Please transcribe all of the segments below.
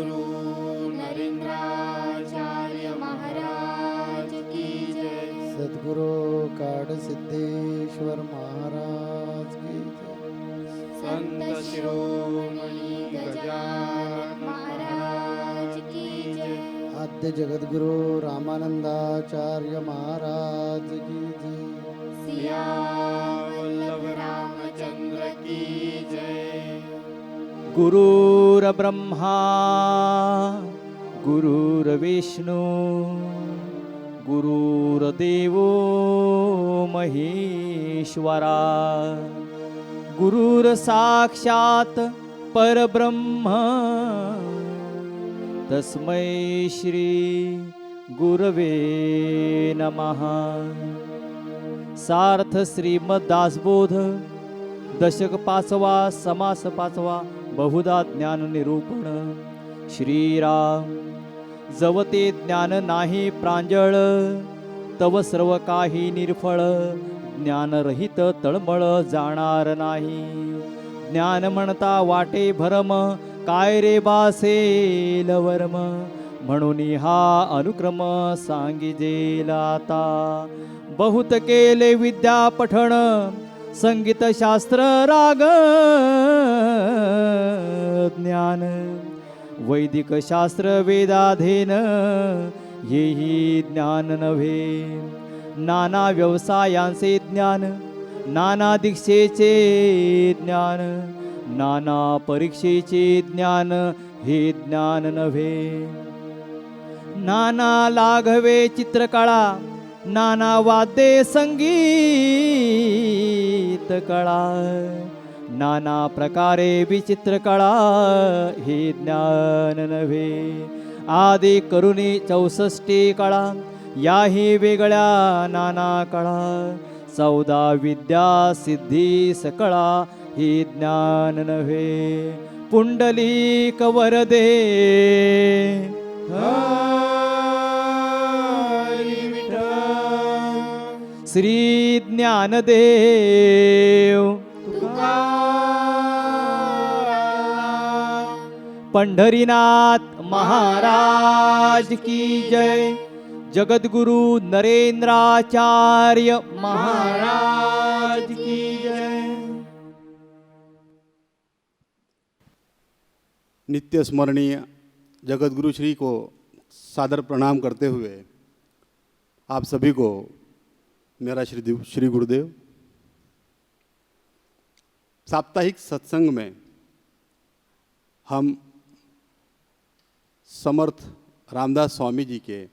सद्गुरु नरेंद्राचार्य महाराज की जय। सद्गुरु काड सिद्धेश्वर महाराज की जय। संत शिरोमणि गजानन महाराज की जय। आद्य जगद्गुरु रामानंदाचार्य महाराज की जय। सिया वल्लभ रामचंद्र की जय। गुरुर्ब्रह्मा गुरुर्विष्णू गुरुर्देवो महेश्वरा गुरुर्साक्षात् परब्रह्म तस्मै श्री गुरवे नमः। सार्थ श्रीमद्दासबोध दशक 5वा समास 5वा बहुधा ज्ञान निरूपण। श्रीराम जवते ज्ञान नाही प्रांजळ तव सर्व काही निर्फळ ज्ञानरहित तळमळ जाणार नाही। ज्ञान म्हणता वाटे भरम काय रे बासेल वर्म म्हणून हा अनुक्रम सांगिजेला आता। बहुत केले विद्या पठण संगीत शास्त्र राग ज्ञान वैदिक शास्त्र वेदाधीन हेही ज्ञान नव्हे। नाना व्यवसायांचे ज्ञान नाना दीक्षेचे ज्ञान नाना परीक्षेचे ज्ञान हे ज्ञान नव्हे। नाना लाघवे चित्रकला नाना वाद्ये संगीत कळा नाना प्रकारे विचित्र कळा हे ज्ञान नव्हे। आदि करुणी 64 कळा याही वेगळ्या नाना कळा 14 विद्या सिद्धी सकळा हे ज्ञान नव्हे। पुंडलिक वरदे श्री ज्ञानदेव पंढरीनाथ महाराज की जय। जगद्गुरु नरेंद्राचार्य महाराज की जय। नित्य स्मरणीय जगद्गुरु श्री को सादर प्रणाम करते हुए आप सभी को मेरा श्री गुरुदेव। साप्ताहिक सत्संग में हम समर्थ रामदास स्वामी जी के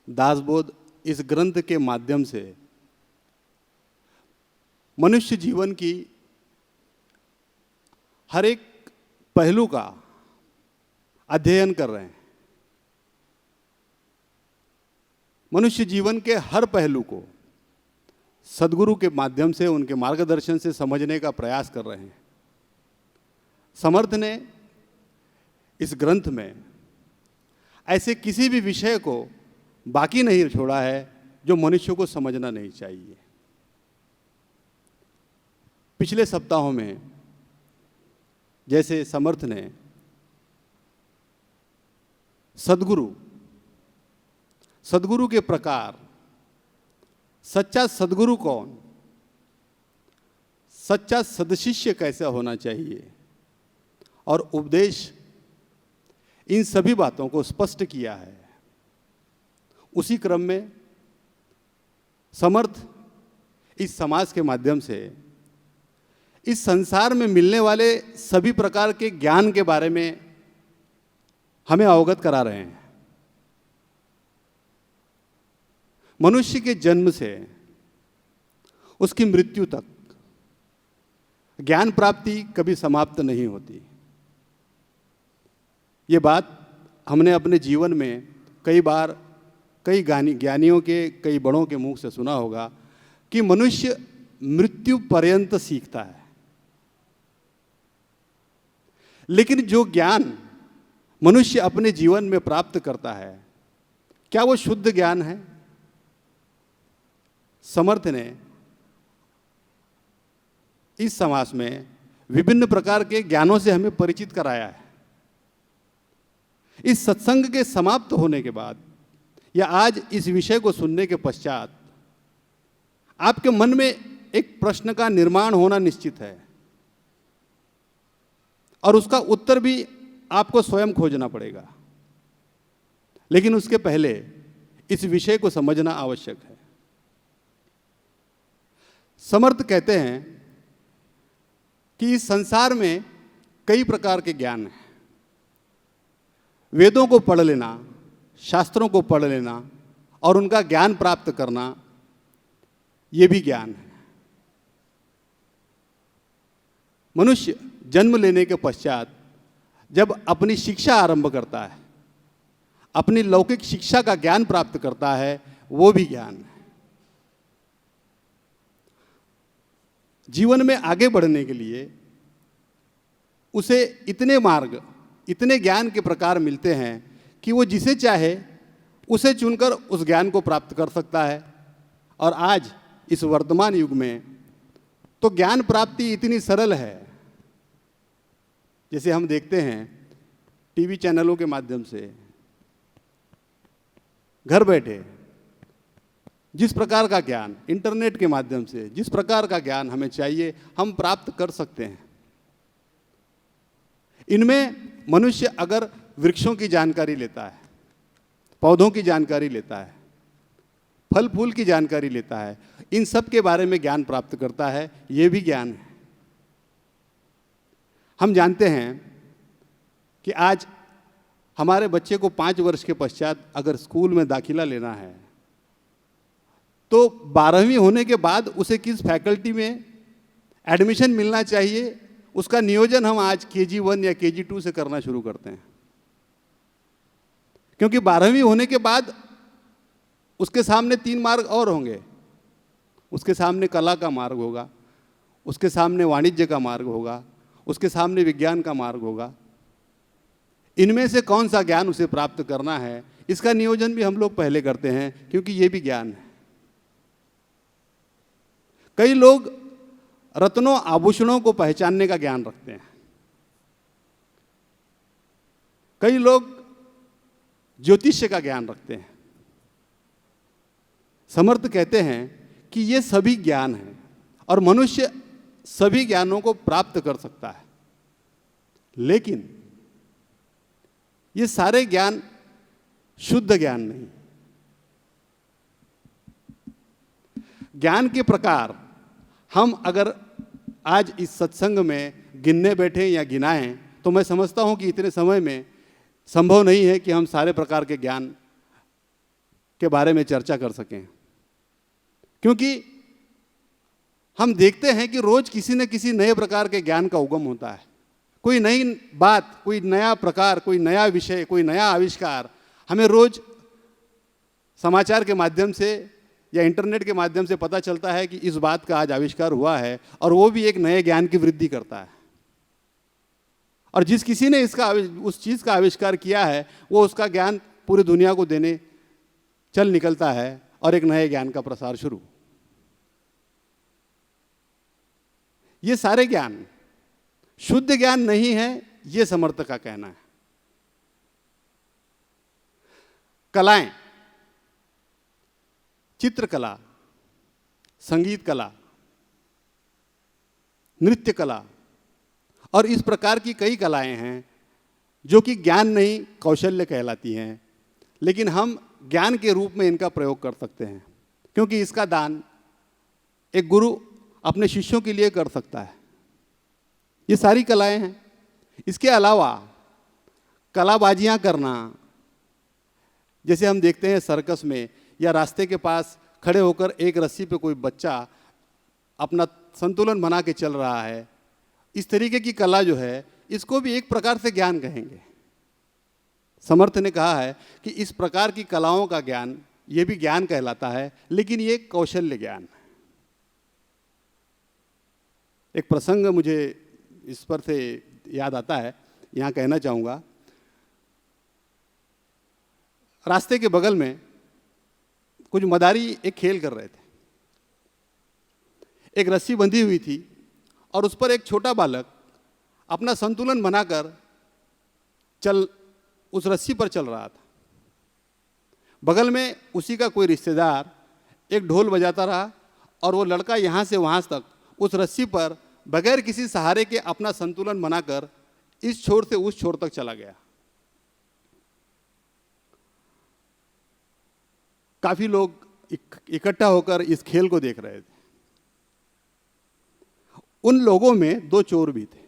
दासबोध इस ग्रंथ के माध्यम से मनुष्य जीवन की हर एक पहलू का अध्ययन कर रहे हैं। मनुष्य जीवन के हर पहलू को सद्गुरु के माध्यम से उनके मार्गदर्शन से समझने का प्रयास कर रहे हैं। समर्थ ने इस ग्रंथ में ऐसे किसी भी विषय को बाकी नहीं छोड़ा है जो मनुष्य को समझना नहीं चाहिए। पिछले सप्ताहों में जैसे समर्थ ने सद्गुरु के प्रकार, सच्चा सद्गुरु कौन, सच्चा सदशिष्य कैसा होना चाहिए और उपदेश, इन सभी बातों को स्पष्ट किया है। उसी क्रम में समर्थ इस समाज के माध्यम से इस संसार में मिलने वाले सभी प्रकार के ज्ञान के बारे में हमें अवगत करा रहे हैं। मनुष्य के जन्म से उसकी मृत्यु तक ज्ञान प्राप्ति कभी समाप्त नहीं होती। ये बात हमने अपने जीवन में कई बार कई ज्ञानियों के, कई बड़ों के मुख से सुना होगा कि मनुष्य मृत्यु पर्यंत सीखता है। लेकिन जो ज्ञान मनुष्य अपने जीवन में प्राप्त करता है, क्या वो शुद्ध ज्ञान है? समर्थ ने इस समास में विभिन्न प्रकार के ज्ञानों से हमें परिचित कराया है। इस सत्संग के समाप्त होने के बाद या आज इस विषय को सुनने के पश्चात आपके मन में एक प्रश्न का निर्माण होना निश्चित है और उसका उत्तर भी आपको स्वयं खोजना पड़ेगा। लेकिन उसके पहले इस विषय को समझना आवश्यक है। समर्थ कहते हैं कि इस संसार में कई प्रकार के ज्ञान हैं। वेदों को पढ़ लेना, शास्त्रों को पढ़ लेना और उनका ज्ञान प्राप्त करना, ये भी ज्ञान है। मनुष्य जन्म लेने के पश्चात जब अपनी शिक्षा आरंभ करता है, अपनी लौकिक शिक्षा का ज्ञान प्राप्त करता है, वो भी ज्ञान है। जीवन में आगे बढ़ने के लिए उसे इतने मार्ग, इतने ज्ञान के प्रकार मिलते हैं कि वो जिसे चाहे उसे चुनकर उस ज्ञान को प्राप्त कर सकता है। और आज इस वर्तमान युग में तो ज्ञान प्राप्ति इतनी सरल है, जैसे हम देखते हैं टीवी चैनलों के माध्यम से घर बैठे जिस प्रकार का ज्ञान, इंटरनेट के माध्यम से जिस प्रकार का ज्ञान हमें चाहिए हम प्राप्त कर सकते हैं। इनमें मनुष्य अगर वृक्षों की जानकारी लेता है, पौधों की जानकारी लेता है, फल फूल की जानकारी लेता है, इन सब के बारे में ज्ञान प्राप्त करता है, ये भी ज्ञान है। हम जानते हैं कि आज हमारे बच्चे को 5 वर्ष के पश्चात अगर स्कूल में दाखिला लेना है तो 12वीं होने के बाद उसे किस फैकल्टी में एडमिशन मिलना चाहिए, उसका नियोजन हम आज KG1 या KG2 से करना शुरू करते हैं। क्योंकि 12वीं होने के बाद उसके सामने 3 मार्ग और होंगे। उसके सामने कला का मार्ग होगा, उसके सामने वाणिज्य का मार्ग होगा, उसके सामने विज्ञान का मार्ग होगा। इनमें से कौन सा ज्ञान उसे प्राप्त करना है, इसका नियोजन भी हम लोग पहले करते हैं, क्योंकि ये भी ज्ञान है। कई लोग रत्नों आभूषणों को पहचानने का ज्ञान रखते हैं। कई लोग ज्योतिष्य का ज्ञान रखते हैं। समर्थ कहते हैं कि ये सभी ज्ञान हैं और मनुष्य सभी ज्ञानों को प्राप्त कर सकता है, लेकिन ये सारे ज्ञान शुद्ध ज्ञान नहीं। ज्ञान के प्रकार हम अगर आज इस सत्संग में गिनने बैठे या गिनाएं तो मैं समझता हूं कि इतने समय में संभव नहीं है कि हम सारे प्रकार के ज्ञान के बारे में चर्चा कर सकें। क्योंकि हम देखते हैं कि रोज किसी न किसी नए प्रकार के ज्ञान का उगम होता है। कोई नई बात, कोई नया प्रकार, कोई नया विषय, कोई नया आविष्कार हमें रोज समाचार के माध्यम से या इंटरनेट के माध्यम से पता चलता है कि इस बात का आज आविष्कार हुआ है, और वो भी एक नए ज्ञान की वृद्धि करता है। और जिस किसी ने उस चीज़ का आविष्कार किया है वो उसका ज्ञान पूरी दुनिया को देने चल निकलता है और एक नए ज्ञान का प्रसार शुरू। ये सारे ज्ञान शुद्ध ज्ञान नहीं है, ये समर्थ का कहना है। कलाएं, चित्रकला, संगीत कला, नृत्य कला और इस प्रकार की कई कलाएं हैं जो कि ज्ञान नहीं कौशल्य कहलाती हैं, लेकिन हम ज्ञान के रूप में इनका प्रयोग कर सकते हैं, क्योंकि इसका दान एक गुरु अपने शिष्यों के लिए कर सकता है। ये सारी कलाएं हैं। इसके अलावा कलाबाजियां करना, जैसे हम देखते हैं सर्कस में या रास्ते के पास खड़े होकर एक रस्सी पे कोई बच्चा अपना संतुलन बना के चल रहा है, इस तरीके की कला जो है इसको भी एक प्रकार से ज्ञान कहेंगे। समर्थ ने कहा है कि इस प्रकार की कलाओं का ज्ञान ये भी ज्ञान कहलाता है, लेकिन ये कौशल्य ज्ञान है। एक प्रसंग मुझे इस पर से याद आता है, यहाँ कहना चाहूँगा। रास्ते के बगल में कुछ मदारी एक खेल कर रहे थे। एक रस्सी बंधी हुई थी और उस पर एक छोटा बालक अपना संतुलन बनाकर उस रस्सी पर चल रहा था। बगल में उसी का कोई रिश्तेदार एक ढोल बजाता रहा और वो लड़का यहाँ से वहाँ तक उस रस्सी पर बगैर किसी सहारे के अपना संतुलन बनाकर इस छोर से उस छोर तक चला गया। काफी लोग इकट्ठा होकर इस खेल को देख रहे थे। उन लोगों में 2 चोर भी थे।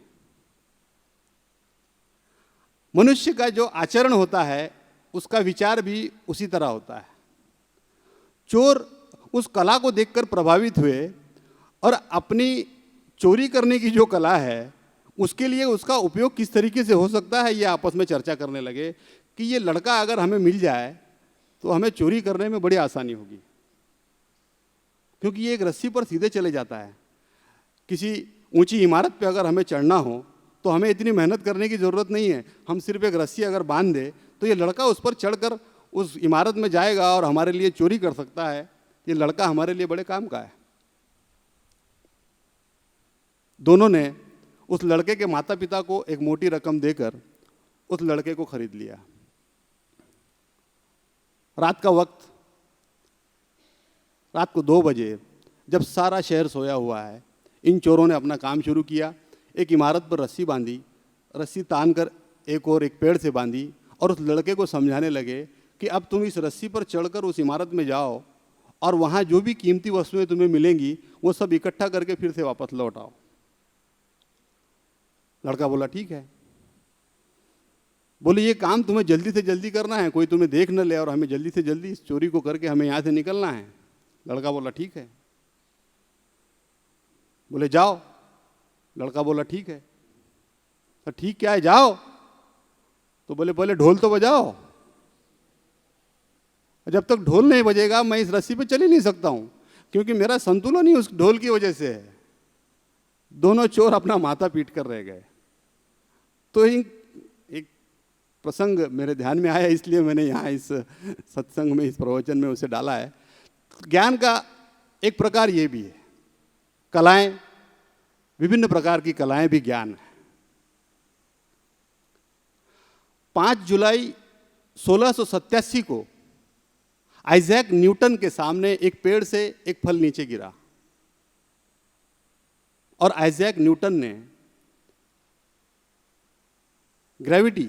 मनुष्य का जो आचरण होता है उसका विचार भी उसी तरह होता है। चोर उस कला को देखकर प्रभावित हुए और अपनी चोरी करने की जो कला है उसके लिए उसका उपयोग किस तरीके से हो सकता है ये आपस में चर्चा करने लगे कि ये लड़का अगर हमें मिल जाए तो हमें चोरी करने में बड़ी आसानी होगी, क्योंकि ये एक रस्सी पर सीधे चले जाता है। किसी ऊंची इमारत पे अगर हमें चढ़ना हो तो हमें इतनी मेहनत करने की ज़रूरत नहीं है। हम सिर्फ एक रस्सी अगर बांध दे तो ये लड़का उस पर चढ़कर उस इमारत में जाएगा और हमारे लिए चोरी कर सकता है। ये लड़का हमारे लिए बड़े काम का है। दोनों ने उस लड़के के माता पिता को एक मोटी रकम देकर उस लड़के को खरीद लिया। रात का वक्त, रात को 2 बजे जब सारा शहर सोया हुआ है, इन चोरों ने अपना काम शुरू किया। एक इमारत पर रस्सी बांधी, रस्सी तान कर एक पेड़ से बांधी और उस लड़के को समझाने लगे कि अब तुम इस रस्सी पर चढ़कर उस इमारत में जाओ और वहाँ जो भी कीमती वस्तुएं तुम्हें मिलेंगी वो सब इकट्ठा करके फिर से वापस लौट आओ। लड़का बोला ठीक है। बोले ये काम तुम्हें जल्दी से जल्दी करना है, कोई तुम्हें देख न ले और हमें जल्दी से जल्दी इस चोरी को करके हमें यहाँ से निकलना है। लड़का बोला ठीक है। बोले जाओ। लड़का बोला ठीक है। तो ठीक क्या है, जाओ। तो बोले पहले ढोल तो बजाओ। जब तक ढोल नहीं बजेगा मैं इस रस्सी पे चल ही नहीं सकता हूँ, क्योंकि मेरा संतुलन ही उस ढोल की वजह से है। दोनों चोर अपना माथा पीट कर रह गए। तो एक प्रसंग मेरे ध्यान में आया, इसलिए मैंने यहाँ इस सत्संग में, इस प्रवचन में उसे डाला है। ज्ञान का एक प्रकार ये भी है, कलाएं, विभिन्न प्रकार की कलाएं भी ज्ञान है। 5 जुलाई 1687 को आइजैक न्यूटन के सामने एक पेड़ से एक फल नीचे गिरा और आइजैक न्यूटन ने ग्रेविटी,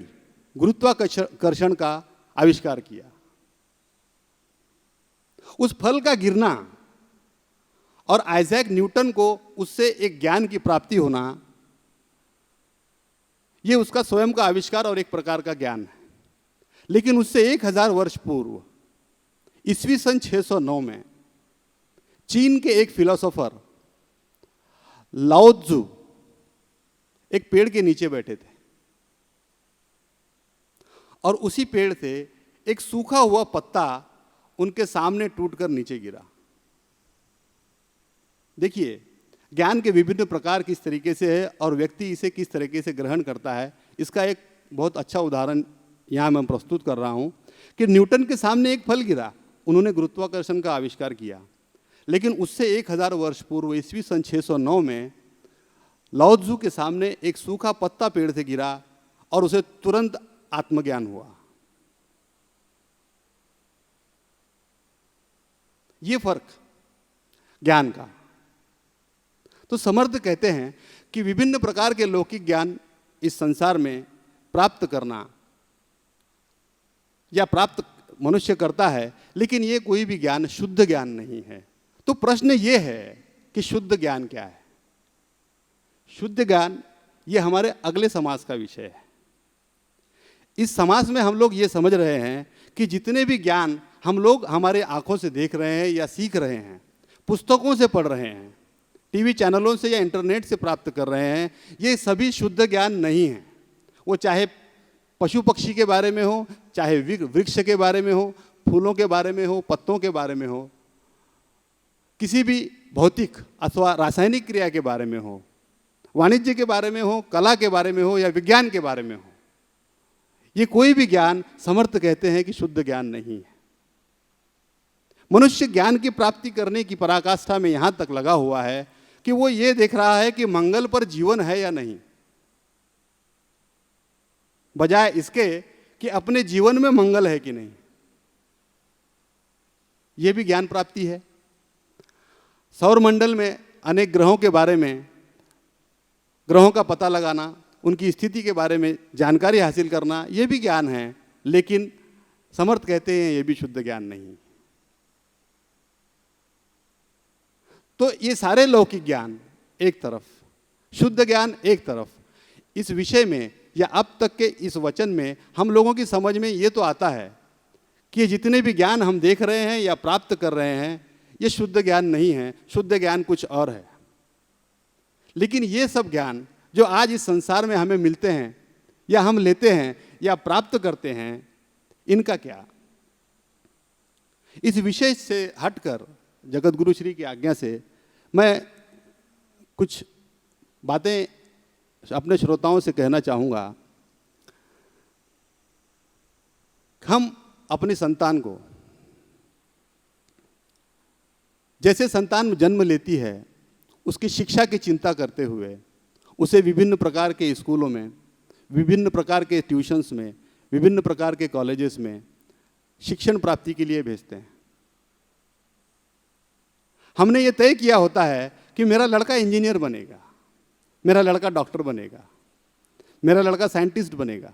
गुरुत्वाकर्षण का आविष्कार किया। उस फल का गिरना और आइजैक न्यूटन को उससे एक ज्ञान की प्राप्ति होना, यह उसका स्वयं का आविष्कार और एक प्रकार का ज्ञान है। लेकिन उससे 1000 वर्ष पूर्व ईस्वी सन 609 में चीन के एक फिलोसोफर लाओ त्जू एक पेड़ के नीचे बैठे थे और उसी पेड़ से एक सूखा हुआ पत्ता उनके सामने टूटकर नीचे गिरा। देखिए, ज्ञान के विभिन्न प्रकार किस तरीके से है और व्यक्ति इसे किस तरीके से ग्रहण करता है, इसका एक बहुत अच्छा उदाहरण यहाँ मैं प्रस्तुत कर रहा हूँ कि न्यूटन के सामने एक फल गिरा, उन्होंने गुरुत्वाकर्षण का आविष्कार किया। लेकिन उससे 1000 वर्ष पूर्व ईस्वी सन 609 में लाओ त्जू के सामने एक सूखा पत्ता पेड़ से गिरा और उसे तुरंत आत्मज्ञान हुआ। ये फर्क ज्ञान का। तो समर्थ कहते हैं कि विभिन्न प्रकार के लौकिक ज्ञान इस संसार में प्राप्त करना या प्राप्त मनुष्य करता है, लेकिन ये कोई भी ज्ञान शुद्ध ज्ञान नहीं है। तो प्रश्न ये है कि शुद्ध ज्ञान क्या है? शुद्ध ज्ञान ये हमारे अगले समास का विषय है। इस समास में हम लोग ये समझ रहे हैं कि जितने भी ज्ञान हम लोग हमारे आंखों से देख रहे हैं या सीख रहे हैं, पुस्तकों से पढ़ रहे हैं, टीवी चैनलों से या इंटरनेट से प्राप्त कर रहे हैं, ये सभी शुद्ध ज्ञान नहीं है। वो चाहे पशु पक्षी के बारे में हो, चाहे वृक्ष के बारे में हो, फूलों के बारे में हो, पत्तों के बारे में हो, किसी भी भौतिक अथवा रासायनिक क्रिया के बारे में हो, वाणिज्य के बारे में हो, कला के बारे में हो या विज्ञान के बारे में हो, ये कोई भी ज्ञान समर्थ कहते हैं कि शुद्ध ज्ञान नहीं है। मनुष्य ज्ञान की प्राप्ति करने की पराकाष्ठा में यहां तक लगा हुआ है कि वो ये देख रहा है कि मंगल पर जीवन है या नहीं, बजाय इसके कि अपने जीवन में मंगल है कि नहीं, यह भी ज्ञान प्राप्ति है। सौरमंडल में अनेक ग्रहों के बारे में, ग्रहों का पता लगाना, उनकी स्थिति के बारे में जानकारी हासिल करना, यह भी ज्ञान है। लेकिन समर्थ कहते हैं यह भी शुद्ध ज्ञान नहीं। तो ये सारे लौकिक ज्ञान एक तरफ, शुद्ध ज्ञान एक तरफ। इस विषय में या अब तक के इस वचन में हम लोगों की समझ में ये तो आता है कि जितने भी ज्ञान हम देख रहे हैं या प्राप्त कर रहे हैं, ये शुद्ध ज्ञान नहीं है, शुद्ध ज्ञान कुछ और है। लेकिन ये सब ज्ञान जो आज इस संसार में हमें मिलते हैं या हम लेते हैं या प्राप्त करते हैं, इनका क्या? इस विषय से हटकर जगत गुरु श्री की आज्ञा से मैं कुछ बातें अपने श्रोताओं से कहना चाहूँगा। हम अपनी संतान को, जैसे संतान जन्म लेती है, उसकी शिक्षा की चिंता करते हुए उसे विभिन्न प्रकार के स्कूलों में, विभिन्न प्रकार के ट्यूशन्स में, विभिन्न प्रकार के कॉलेजेस में शिक्षण प्राप्ति के लिए भेजते हैं। हमने ये तय किया होता है कि मेरा लड़का इंजीनियर बनेगा, मेरा लड़का डॉक्टर बनेगा, मेरा लड़का साइंटिस्ट बनेगा,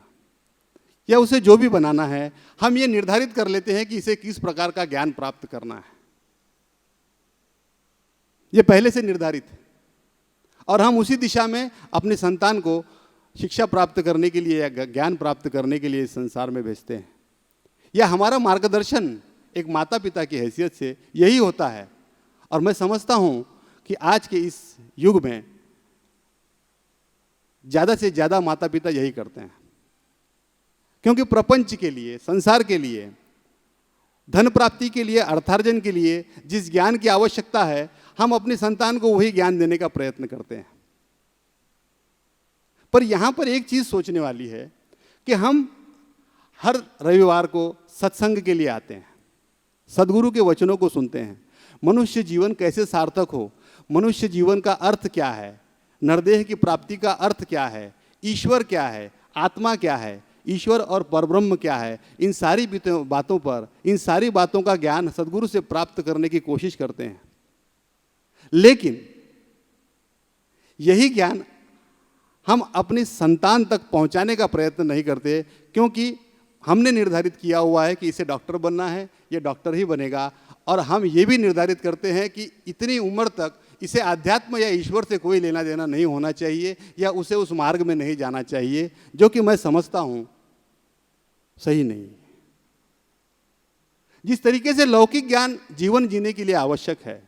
या उसे जो भी बनाना है, हम ये निर्धारित कर लेते हैं कि इसे किस प्रकार का ज्ञान प्राप्त करना है। ये पहले से निर्धारित है और हम उसी दिशा में अपनी संतान को शिक्षा प्राप्त करने के लिए या ज्ञान प्राप्त करने के लिए इस संसार में भेजते हैं। यह हमारा मार्गदर्शन एक माता पिता की हैसियत से यही होता है। और मैं समझता हूँ कि आज के इस युग में ज़्यादा से ज़्यादा माता पिता यही करते हैं, क्योंकि प्रपंच के लिए, संसार के लिए, धन प्राप्ति के लिए, अर्थार्जन के लिए जिस ज्ञान की आवश्यकता है, हम अपनी संतान को वही ज्ञान देने का प्रयत्न करते हैं। पर यहाँ पर एक चीज़ सोचने वाली है कि हम हर रविवार को सत्संग के लिए आते हैं, सदगुरु के वचनों को सुनते हैं। मनुष्य जीवन कैसे सार्थक हो, मनुष्य जीवन का अर्थ क्या है, नरदेह की प्राप्ति का अर्थ क्या है, ईश्वर क्या है, आत्मा क्या है, ईश्वर और परब्रह्म क्या है, इन सारी बातों पर, इन सारी बातों का ज्ञान सदगुरु से प्राप्त करने की कोशिश करते हैं। लेकिन यही ज्ञान हम अपनी संतान तक पहुंचाने का प्रयत्न नहीं करते, क्योंकि हमने निर्धारित किया हुआ है कि इसे डॉक्टर बनना है, ये डॉक्टर ही बनेगा। और हम ये भी निर्धारित करते हैं कि इतनी उम्र तक इसे आध्यात्म या ईश्वर से कोई लेना देना नहीं होना चाहिए, या उसे उस मार्ग में नहीं जाना चाहिए, जो कि मैं समझता हूँ सही नहीं। जिस तरीके से लौकिक ज्ञान जीवन जीने के लिए आवश्यक है,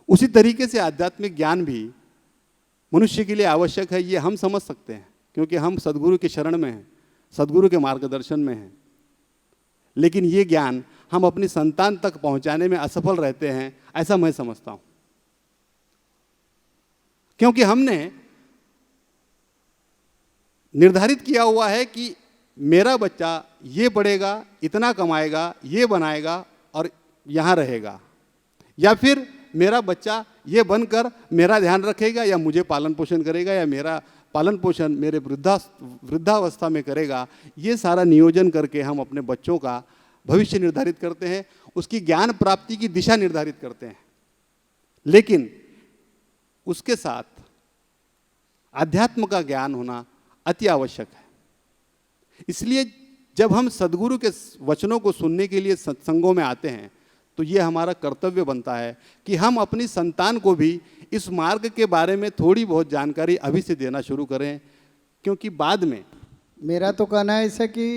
उसी तरीके से आध्यात्मिक ज्ञान भी मनुष्य के लिए आवश्यक है। ये हम समझ सकते हैं, क्योंकि हम सदगुरु के शरण में हैं, सदगुरु के मार्गदर्शन में हैं। लेकिन ये ज्ञान हम अपनी संतान तक पहुंचाने में असफल रहते हैं, ऐसा मैं समझता हूं। क्योंकि हमने निर्धारित किया हुआ है कि मेरा बच्चा ये पढ़ेगा, इतना कमाएगा, ये बनाएगा और यहाँ रहेगा, या फिर मेरा बच्चा ये बनकर मेरा ध्यान रखेगा या मुझे पालन पोषण करेगा या मेरा पालन पोषण मेरे वृद्धावस्था में करेगा। ये सारा नियोजन करके हम अपने बच्चों का भविष्य निर्धारित करते हैं, उसकी ज्ञान प्राप्ति की दिशा निर्धारित करते हैं। लेकिन उसके साथ अध्यात्म का ज्ञान होना अति आवश्यक है। इसलिए जब हम सदगुरु के वचनों को सुनने के लिए सत्संगों में आते हैं, तो ये हमारा कर्तव्य बनता है कि हम अपनी संतान को भी इस मार्ग के बारे में थोड़ी बहुत जानकारी अभी से देना शुरू करें, क्योंकि बाद में। मेरा तो कहना है ऐसा कि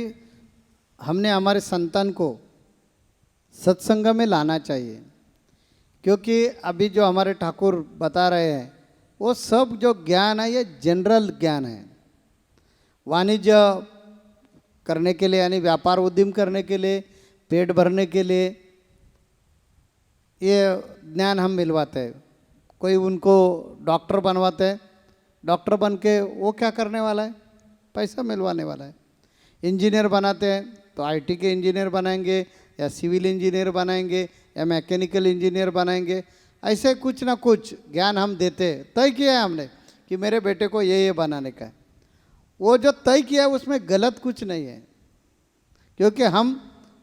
हमने हमारे संतान को सत्संग में लाना चाहिए, क्योंकि अभी जो हमारे ठाकुर बता रहे हैं वो सब जो ज्ञान है ये जनरल ज्ञान है। वाणिज्य करने के लिए, यानी व्यापार उद्यम करने के लिए, पेट भरने के लिए ये ज्ञान हम मिलवाते हैं। कोई उनको डॉक्टर बनवाते हैं, डॉक्टर बन के वो क्या करने वाला है, पैसा मिलवाने वाला है। इंजीनियर बनाते हैं तो आईटी के इंजीनियर बनाएंगे, या सिविल इंजीनियर बनाएंगे, या मैकेनिकल इंजीनियर बनाएंगे। ऐसे कुछ ना कुछ ज्ञान हम देते हैं। तय किया है हमने कि मेरे बेटे को ये बनाने का है। वो जो तय किया है उसमें गलत कुछ नहीं है, क्योंकि हम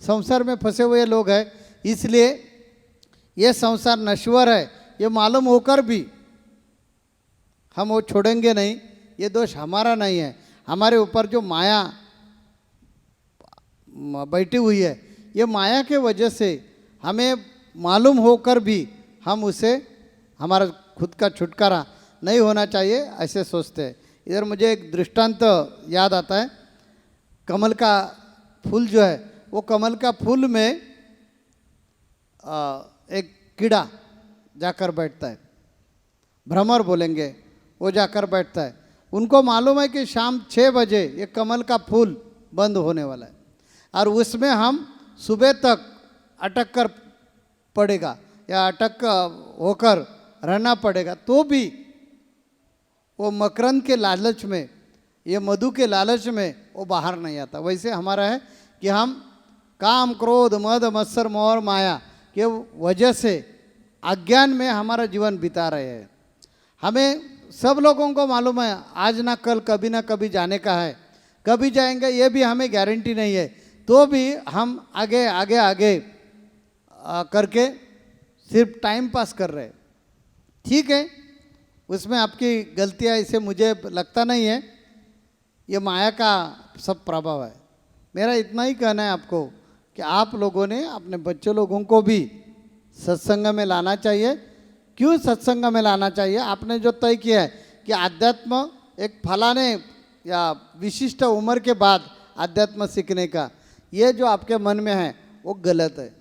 संसार में फंसे हुए लोग हैं, इसलिए ये संसार नश्वर है ये मालूम होकर भी हम वो छोड़ेंगे नहीं। ये दोष हमारा नहीं है, हमारे ऊपर जो माया बैठी हुई है, ये माया के वजह से हमें मालूम होकर भी हम उसे, हमारा खुद का छुटकारा नहीं होना चाहिए ऐसे सोचते हैं। इधर मुझे एक दृष्टांत याद आता है। कमल का फूल जो है, वो कमल का फूल में एक कीड़ा जाकर बैठता है, भ्रमर बोलेंगे, वो जाकर बैठता है। उनको मालूम है कि शाम 6 बजे ये कमल का फूल बंद होने वाला है और उसमें हम सुबह तक अटक कर पड़ेगा या अटक होकर रहना पड़ेगा, तो भी वो मकरंद के लालच में, ये मधु के लालच में वो बाहर नहीं आता। वैसे हमारा है कि हम काम क्रोध मद मत्सर मोह और माया के वजह से अज्ञान में हमारा जीवन बिता रहे हैं। हमें सब लोगों को मालूम है आज ना कल कभी ना कभी जाने का है, कभी जाएंगे ये भी हमें गारंटी नहीं है, तो भी हम आगे आगे आगे करके सिर्फ टाइम पास कर रहे हैं। ठीक है, उसमें आपकी गलतियाँ इसे मुझे लगता नहीं है, ये माया का सब प्रभाव है। मेरा इतना ही कहना है आपको कि आप लोगों ने अपने बच्चों लोगों को भी सत्संग में लाना चाहिए। क्यों सत्संग में लाना चाहिए? आपने जो तय किया है कि अध्यात्म एक फलाने या विशिष्ट उम्र के बाद अध्यात्म सीखने का, ये जो आपके मन में है वो गलत है।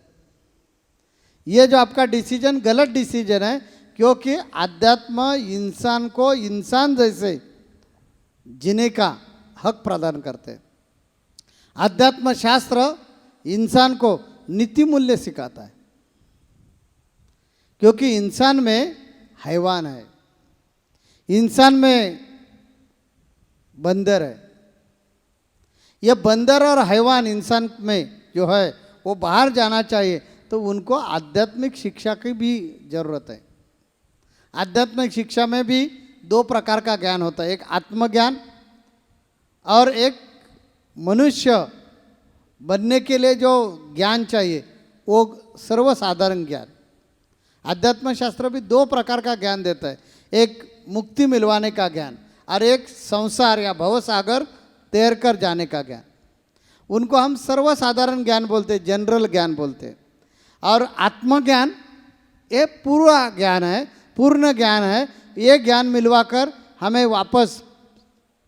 ये जो आपका डिसीजन गलत डिसीजन है, क्योंकि अध्यात्म इंसान को इंसान जैसे जीने का हक प्रदान करते हैं। अध्यात्म शास्त्र इंसान को नीति मूल्य सिखाता है, क्योंकि इंसान में हैवान है, इंसान में बंदर है। ये बंदर और हैवान इंसान में जो है वो बाहर जाना चाहिए, तो उनको आध्यात्मिक शिक्षा की भी ज़रूरत है। आध्यात्मिक शिक्षा में भी 2 प्रकार का ज्ञान होता है, एक आत्मज्ञान और एक मनुष्य बनने के लिए जो ज्ञान चाहिए वो सर्वसाधारण ज्ञान। अध्यात्म शास्त्र भी 2 प्रकार का ज्ञान देता है, एक मुक्ति मिलवाने का ज्ञान और एक संसार या भवसागर तैर कर जाने का ज्ञान। उनको हम सर्वसाधारण ज्ञान बोलते हैं, जनरल ज्ञान बोलते हैं। और आत्मज्ञान ये पूरा ज्ञान है, पूर्ण ज्ञान है। ये ज्ञान मिलवाकर हमें वापस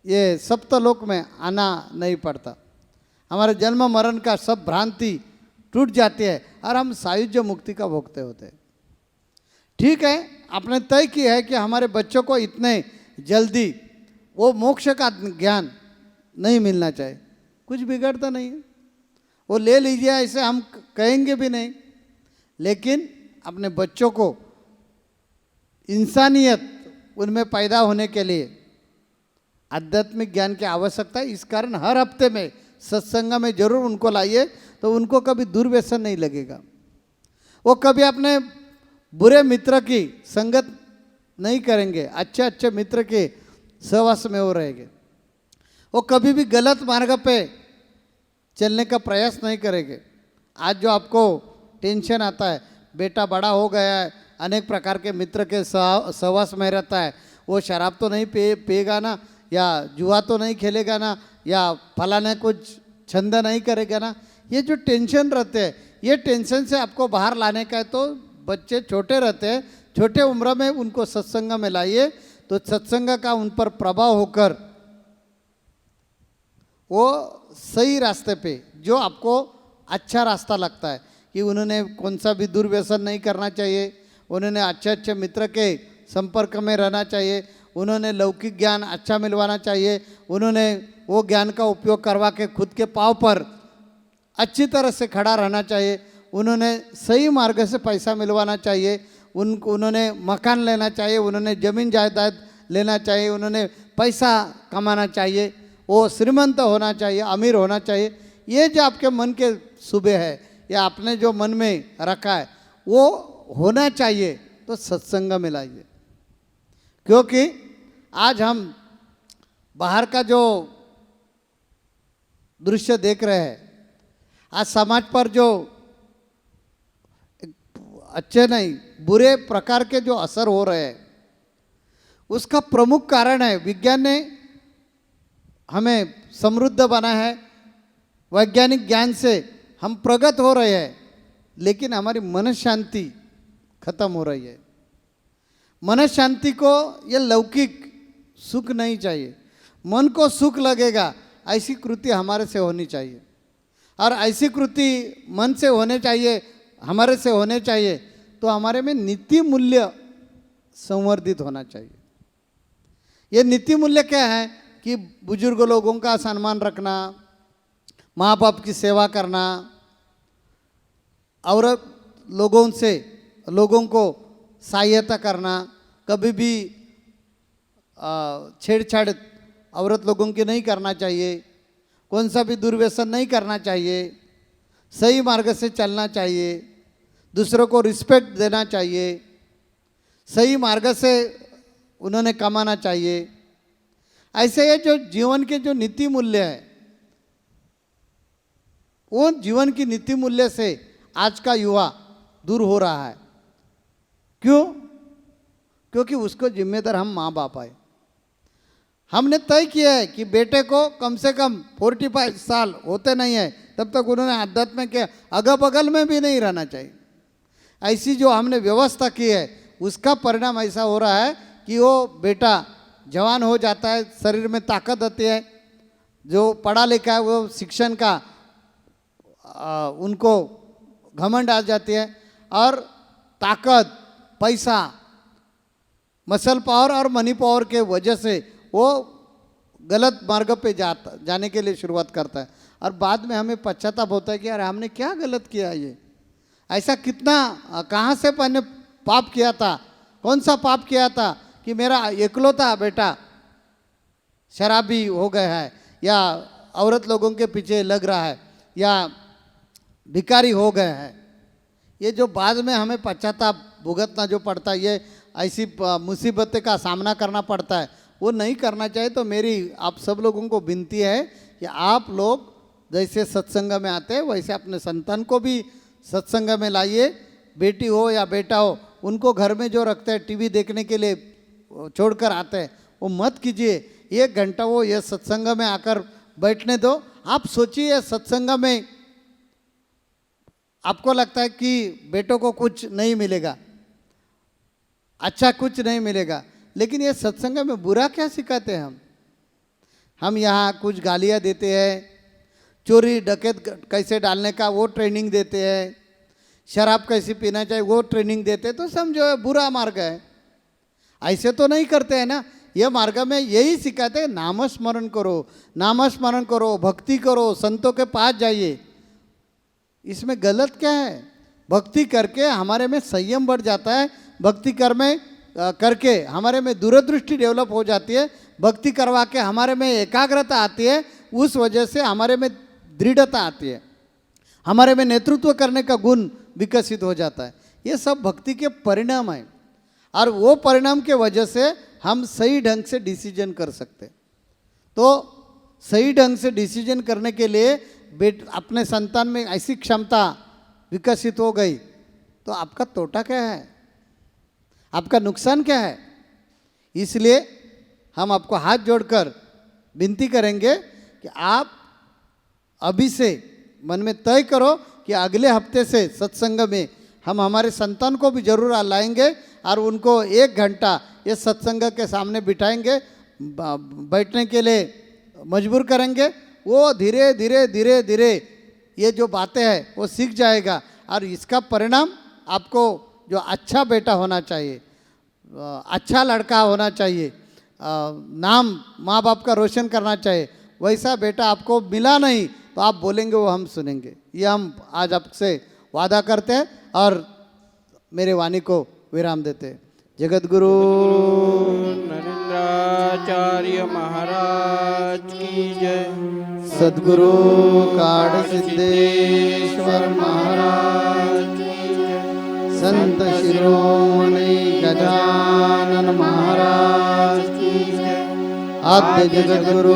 ये सप्तलोक में आना नहीं पड़ता, हमारे जन्म मरण का सब भ्रांति टूट जाती है और हम सायुज्य मुक्ति का भोगते होते हैं। ठीक है, आपने तय किया है कि हमारे बच्चों को इतने जल्दी वो मोक्ष का ज्ञान नहीं मिलना चाहिए, कुछ बिगड़ता नहीं है, वो ले लीजिए ऐसे हम कहेंगे भी नहीं। लेकिन अपने बच्चों को इंसानियत उनमें पैदा होने के लिए आध्यात्मिक ज्ञान की आवश्यकता है। इस कारण हर हफ्ते में सत्संग में जरूर उनको लाइए, तो उनको कभी दुर्व्यसन नहीं लगेगा। वो कभी अपने बुरे मित्र की संगत नहीं करेंगे, अच्छे अच्छे मित्र के सहवास में वो रहेंगे। वो कभी भी गलत मार्ग पे चलने का प्रयास नहीं करेंगे। आज जो आपको टेंशन आता है, बेटा बड़ा हो गया है, अनेक प्रकार के मित्र के सहवास में रहता है, वो शराब तो नहीं पिएगा ना, या जुआ तो नहीं खेलेगा ना, या फलाने कुछ छंद नहीं करेगा ना, ये जो टेंशन रहते हैं, ये टेंशन से आपको बाहर लाने का है। तो बच्चे छोटे रहते हैं, छोटे उम्र में उनको सत्संग में लाइए, तो सत्संग का उन पर प्रभाव होकर वो सही रास्ते पे, जो आपको अच्छा रास्ता लगता है कि उन्होंने कौन सा भी दुर्व्यसन नहीं करना चाहिए, उन्होंने अच्छे अच्छे मित्र के संपर्क में रहना चाहिए, उन्होंने लौकिक ज्ञान अच्छा मिलवाना चाहिए, उन्होंने वो ज्ञान का उपयोग करवा के खुद के पाँव पर अच्छी तरह से खड़ा रहना चाहिए, उन्होंने सही मार्ग से पैसा मिलवाना चाहिए, उन्होंने मकान लेना चाहिए, उन्होंने ज़मीन जायदाद लेना चाहिए, उन्होंने पैसा कमाना चाहिए, वो श्रीमंत होना चाहिए, अमीर होना चाहिए। ये जो आपके मन के सुबह है या आपने जो मन में रखा है वो होना चाहिए, तो सत्संग में लाइए। क्योंकि आज हम बाहर का जो दृश्य देख रहे हैं। आज समाज पर जो अच्छे नहीं बुरे प्रकार के जो असर हो रहे हैं, उसका प्रमुख कारण है विज्ञान ने हमें समृद्ध बना है, वैज्ञानिक ज्ञान से हम प्रगत हो रहे हैं, लेकिन हमारी मन शांति खत्म हो रही है। मन शांति को ये लौकिक सुख नहीं चाहिए, मन को सुख लगेगा ऐसी कृति हमारे से होनी चाहिए, और ऐसी कृति मन से होने चाहिए, हमारे से होने चाहिए, तो हमारे में नीति मूल्य संवर्धित होना चाहिए। ये नीति मूल्य क्या है कि बुजुर्ग लोगों का सम्मान रखना, माँ बाप की सेवा करना, औरत लोगों को सहायता करना, कभी भी छेड़छाड़ औरत लोगों की नहीं करना चाहिए, कौन सा भी दुर्व्यसन नहीं करना चाहिए, सही मार्ग से चलना चाहिए, दूसरों को रिस्पेक्ट देना चाहिए, सही मार्ग से उन्होंने कमाना चाहिए। ऐसे ये जो जीवन के जो नीति मूल्य है, वो जीवन की नीति मूल्य से आज का युवा दूर हो रहा है। क्यों? क्योंकि उसको जिम्मेदार हम माँ बाप है। हमने तय किया है कि बेटे को कम से कम 45 साल होते नहीं है तब तक उन्होंने आध्यात्म के अगल बगल में भी नहीं रहना चाहिए। ऐसी जो हमने व्यवस्था की है उसका परिणाम ऐसा हो रहा है कि वो बेटा जवान हो जाता है, शरीर में ताकत आती है, जो पढ़ा लिखा है वो शिक्षण का उनको घमंड आ जाती है, और ताकत, पैसा, मसल पावर और मनी पावर के वजह से वो गलत मार्ग पे जाने के लिए शुरुआत करता है, और बाद में हमें पश्चाताप होता है कि यार हमने क्या गलत किया, ये ऐसा कितना कहाँ से मैंने पाप किया था, कौन सा पाप किया था कि मेरा इकलौता बेटा शराबी हो गया है, या औरत लोगों के पीछे लग रहा है, या भिखारी हो गए हैं। ये जो बाद में हमें पश्चाताप भुगतना जो पड़ता है, ये ऐसी मुसीबतें का सामना करना पड़ता है, वो नहीं करना चाहिए। तो मेरी आप सब लोगों को विनती है कि आप लोग जैसे सत्संग में आते हैं वैसे अपने संतान को भी सत्संग में लाइए। बेटी हो या बेटा हो, उनको घर में जो रखते हैं टीवी देखने के लिए छोड़कर आते हैं, वो मत कीजिए। 1 घंटा वो ये सत्संग में आकर बैठने दो। आप सोचिए सत्संग में आपको लगता है कि बेटों को कुछ नहीं मिलेगा, अच्छा कुछ नहीं मिलेगा, लेकिन ये सत्संग में बुरा क्या सिखाते हैं हम यहाँ कुछ गालियाँ देते हैं, चोरी डकैत कैसे डालने का वो ट्रेनिंग देते हैं, शराब कैसे पीना चाहिए वो ट्रेनिंग देते हैं, तो समझो बुरा मार्ग है। ऐसे तो नहीं करते हैं ना, ये मार्ग में यही सिखाते हैं, नामस्मरण करो, नामस्मरण करो, भक्ति करो, संतों के पास जाइए। इसमें गलत क्या है? भक्ति करके हमारे में संयम बढ़ जाता है, भक्ति करके हमारे में दूरदृष्टि डेवलप हो जाती है, भक्ति करवा के हमारे में एकाग्रता आती है, उस वजह से हमारे में दृढ़ता आती है, हमारे में नेतृत्व करने का गुण विकसित हो जाता है। ये सब भक्ति के परिणाम है, और वो परिणाम के वजह से हम सही ढंग से डिसीजन कर सकते। तो सही ढंग से डिसीजन करने के लिए अपने संतान में ऐसी क्षमता विकसित हो गई तो आपका तोटा क्या है, आपका नुकसान क्या है? इसलिए हम आपको हाथ जोड़कर विनती करेंगे कि आप अभी से मन में तय करो कि अगले हफ्ते से सत्संग में हम हमारे संतान को भी जरूर लाएंगे, और उनको 1 घंटा ये सत्संग के सामने बिठाएंगे, बैठने के लिए मजबूर करेंगे। वो धीरे धीरे धीरे धीरे ये जो बातें हैं वो सीख जाएगा, और इसका परिणाम आपको जो अच्छा बेटा होना चाहिए, अच्छा लड़का होना चाहिए, नाम माँ बाप का रोशन करना चाहिए, वैसा बेटा आपको मिला नहीं तो आप बोलेंगे वो हम सुनेंगे। ये हम आज आपसे वादा करते हैं और मेरे वाणी को विराम देते हैं। जगत गुरु नरेंद्राचार्य महाराज की जय। सद्गुरु काड़ सिद्धेश्वर महाराज की जय। संत शिरोमणि गजानन महाराज की जय। आद्य जगत गुरु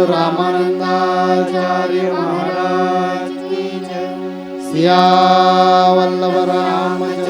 रामानंदाचार्य महाराज की जय। सिया वल्लभ रामचंद्र